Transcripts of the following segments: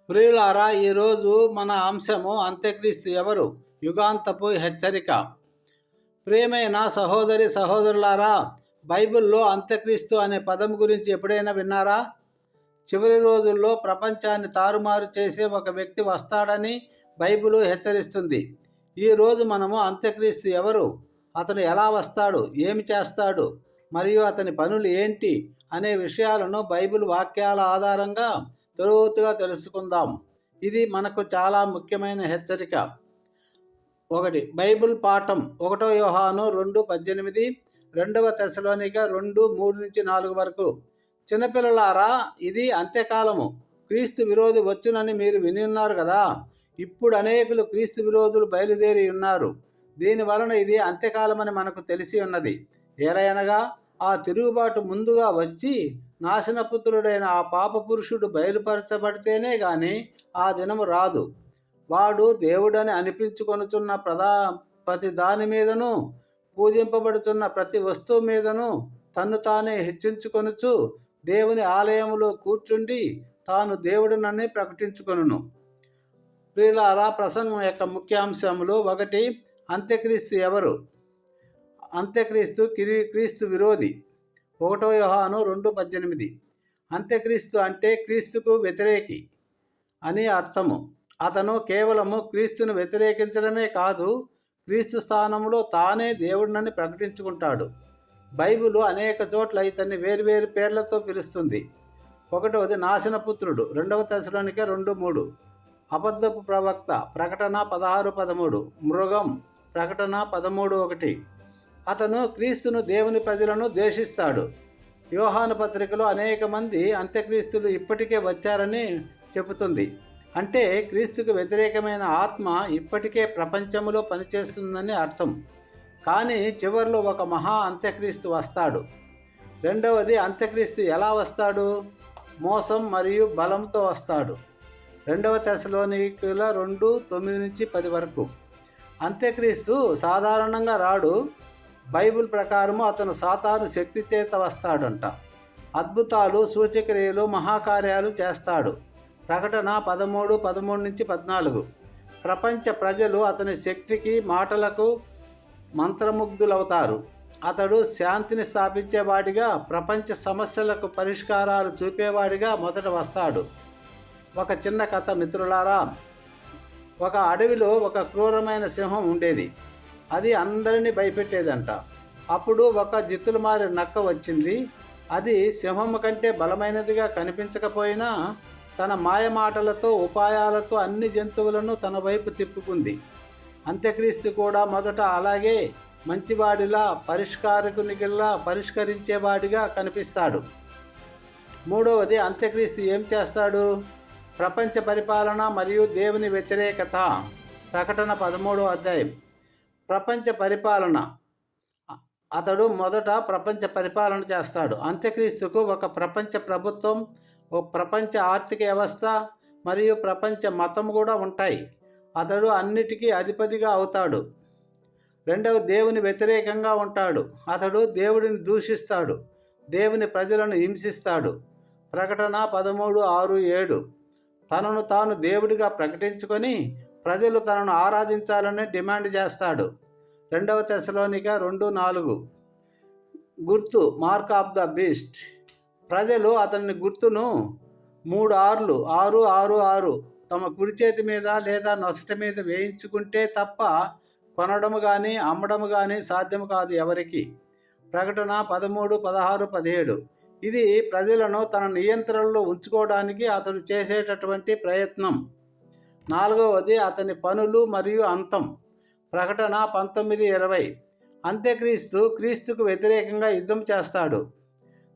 ప్రియులారా, ఈరోజు మన అంశము అంత్యక్రీస్తు ఎవరు, యుగాంతపు హెచ్చరిక. ప్రియమైన సహోదరి సహోదరులారా, బైబిల్లో అంత్యక్రీస్తు అనే పదం గురించి ఎప్పుడైనా విన్నారా? చివరి రోజుల్లో ప్రపంచాన్ని తారుమారు చేసే ఒక వ్యక్తి వస్తాడని బైబిలు హెచ్చరిస్తుంది. ఈరోజు మనము అంత్యక్రీస్తు ఎవరు, అతను ఎలా వస్తాడు, ఏమి చేస్తాడు, మరియు అతని పనులు ఏంటి అనే విషయాలను బైబిల్ వాక్యాల ఆధారంగా లోతుగా తెలుసుకుందాం. ఇది మనకు చాలా ముఖ్యమైన హెచ్చరిక. 1. బైబిల్ పాఠం 1 యోహాను 2:18, 2 తెస్సలోనిక 2:3-4 వరకు. చిన్నపిల్లలారా, ఇది అంత్యకాలము. క్రీస్తు విరోధి వచ్చునని మీరు విని ఉన్నారు కదా. ఇప్పుడు అనేకులు క్రీస్తు విరోధులు బయలుదేరి ఉన్నారు. దీనివలన ఇది అంత్యకాలమని మనకు తెలిసి ఉన్నది. ఏలయనగా ఆ తిరుగుబాటు ముందుగా వచ్చి నాశనపుత్రుడైన ఆ పాపపురుషుడు బయలుపరచబడితేనే గాని ఆ దినము రాదు. వాడు దేవుడని అనిపించుకొనుచున్న ప్రతి దాని మీదను, పూజింపబడుతున్న ప్రతి వస్తువు మీదను తన్ను తానే హెచ్చించుకొనుచు దేవుని ఆలయములో కూర్చుండి తాను దేవుడినని ప్రకటించుకొనును. ప్రియులారా, ప్రసంగం యొక్క ముఖ్యాంశములు: 1. అంత్యక్రీస్తు ఎవరు? అంత్యక్రీస్తు క్రీస్తు విరోధి. 1 యోహాను 2:18. అంత్యక్రీస్తు అంటే క్రీస్తుకు వ్యతిరేకి అని అర్థము. అతను కేవలము క్రీస్తును వ్యతిరేకించడమే కాదు, క్రీస్తు స్థానంలో తానే దేవుడినని ప్రకటించుకుంటాడు. బైబిలు అనేక చోట్ల ఇతన్ని వేరువేరు పేర్లతో పిలుస్తుంది. 1. నాశనపుత్రుడు, 2 తెస్సలోనిక 2:3. అబద్ధపు ప్రవక్త, ప్రకటన 16:13. మృగం, ప్రకటన 13:1. అతను క్రీస్తును, దేవుని ప్రజలను ద్వేషిస్తాడు. యోహాను పత్రికలో అనేక మంది అంత్యక్రీస్తులు ఇప్పటికే వచ్చారని చెబుతుంది. అంటే క్రీస్తుకు వ్యతిరేకమైన ఆత్మ ఇప్పటికే ప్రపంచంలో పనిచేస్తుందని అర్థం. కానీ చివరిలో ఒక మహా అంత్యక్రీస్తు వస్తాడు. 2. అంత్యక్రీస్తు ఎలా వస్తాడు? మోసం మరియు బలంతో వస్తాడు. 2 తెస్సలోనికల 2:9-10 వరకు. అంత్యక్రీస్తు సాధారణంగా రాడు. బైబిల్ ప్రకారము అతను సాతాను శక్తి చేత వస్తాడంట. అద్భుతాలు, సూచక్రియలు, మహాకార్యాలు చేస్తాడు. ప్రకటన 13:13-14. ప్రపంచ ప్రజలు అతని శక్తికి, మాటలకు మంత్రముగ్ధులవుతారు. అతడు శాంతిని స్థాపించేవాడిగా, ప్రపంచ సమస్యలకు పరిష్కారాలు చూపేవాడిగా మొదట వస్తాడు. ఒక చిన్న కథ మిత్రులారా. ఒక అడవిలో ఒక క్రూరమైన సింహం ఉండేది. అది అందరినీ భయపెట్టేదంట. అప్పుడు ఒక జిత్తులమారి నక్క వచ్చింది. అది సింహం కంటే బలమైనదిగా కనిపించకపోయినా తన మాయమాటలతో, ఉపాయాలతో అన్ని జంతువులను తన వైపు తిప్పుకుంది. అంత్యక్రీస్తు కూడా మొదట అలాగే మంచివాడిలా, పరిష్కారకునిగిలా, పరిష్కరించేవాడిగా కనిపిస్తాడు. 3. అంత్యక్రీస్తు ఏం చేస్తాడు? ప్రపంచ పరిపాలన మరియు దేవుని వ్యతిరేకత. ప్రకటన 13వ అధ్యాయం. ప్రపంచ పరిపాలన. అతడు మొదట ప్రపంచ పరిపాలన చేస్తాడు. అంత్యక్రీస్తుకు ఒక ప్రపంచ ప్రభుత్వం, ఒక ప్రపంచ ఆర్థిక వ్యవస్థ మరియు ప్రపంచ మతం కూడా ఉంటాయి. అతడు అన్నిటికీ అధిపతిగా అవుతాడు. 2. దేవుని వ్యతిరేకంగా ఉంటాడు. అతడు దేవుడిని దూషిస్తాడు, దేవుని ప్రజలను హింసిస్తాడు. ప్రకటన 13:6-7. తనను తాను దేవుడిగా ప్రకటించుకొని ప్రజలు తనను ఆరాధించాలని డిమాండ్ చేస్తాడు. 2 తెస్సలోనిక 2:4. గుర్తు, మార్క్ ఆఫ్ ద బీస్ట్. ప్రజలు అతని గుర్తును 666 తమ కుడి చేతి మీద లేదా నొసట మీద వేయించుకుంటే తప్ప కొనడము కానీ అమ్మడము కానీ సాధ్యము కాదు ఎవరికి. ప్రకటన 13:16-17. ఇది ప్రజలను తన నియంత్రణలో ఉంచుకోవడానికి అతడు చేసేటటువంటి ప్రయత్నం. 4. అతని పనులు మరియు అంతం. ప్రకటన 19:20. అంత్యక్రీస్తు క్రీస్తుకు వ్యతిరేకంగా యుద్ధం చేస్తాడు.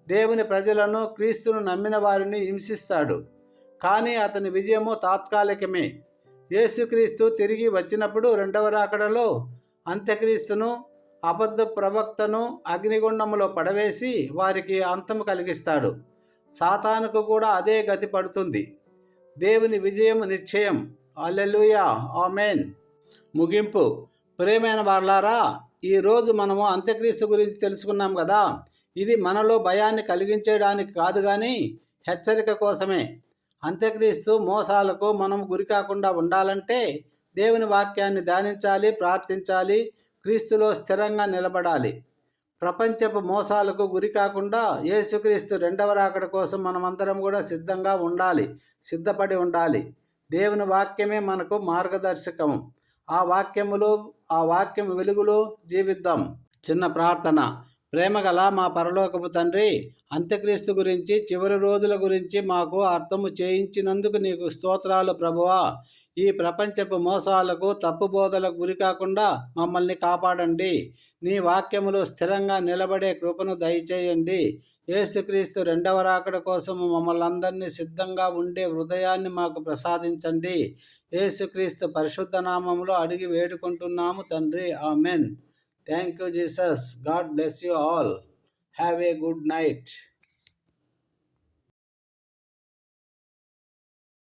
దేవుని ప్రజలను, క్రీస్తును నమ్మిన వారిని హింసిస్తాడు. కానీ అతని విజయము తాత్కాలికమే. యేసుక్రీస్తు తిరిగి వచ్చినప్పుడు 2వ రాకడలో అంత్యక్రీస్తును, అబద్ధ ప్రవక్తను అగ్నిగుండములో పడవేసి వారికి అంతము కలిగిస్తాడు. సాతానుకు కూడా అదే గతి పడుతుంది. దేవుని విజయం నిశ్చయం. హల్లెలూయా, ఆమేన్. ముగింపు. ప్రియమైన వారలారా, ఈరోజు మనము అంత్యక్రీస్తు గురించి తెలుసుకున్నాం కదా. ఇది మనలో భయాన్ని కలిగించడానికి కాదు కానీ హెచ్చరిక కోసమే. అంత్యక్రీస్తు మోసాలకు మనం గురి కాకుండా ఉండాలంటే దేవుని వాక్యాన్ని ధ్యానించాలి, ప్రార్థించాలి, క్రీస్తులో స్థిరంగా నిలబడాలి. ప్రపంచపు మోసాలకు గురి కాకుండా యేసుక్రీస్తు రెండవ రాకడ కోసం మనమందరం కూడా సిద్ధంగా ఉండాలి, సిద్ధపడి ఉండాలి. దేవుని వాక్యమే మనకు మార్గదర్శకం. ఆ వాక్యం వెలుగులో జీవిద్దాం. చిన్న ప్రార్థన. ప్రేమగల మా పరలోకపు తండ్రి, అంత్యక్రీస్తు గురించి, చివరి రోజుల గురించి మాకు అర్థము చేయించినందుకు నీకు స్తోత్రాలు ప్రభువా. ఈ ప్రపంచపు మోసాలకు, తప్పుబోధలకు గురి కాకుండా మమ్మల్ని కాపాడండి. నీ వాక్యములో స్థిరంగా నిలబడే కృపను దయచేయండి. యేసుక్రీస్తు రెండవ రాకడ కోసము మమ్మల్ని అందరినీ సిద్ధంగా ఉండే హృదయాన్ని మాకు ప్రసాదించండి. యేసుక్రీస్తు పరిశుద్ధ నామములో అడిగి వేడుకుంటున్నాము తండ్రి. Amen. Thank you, Jesus. God bless you all. Have a good night.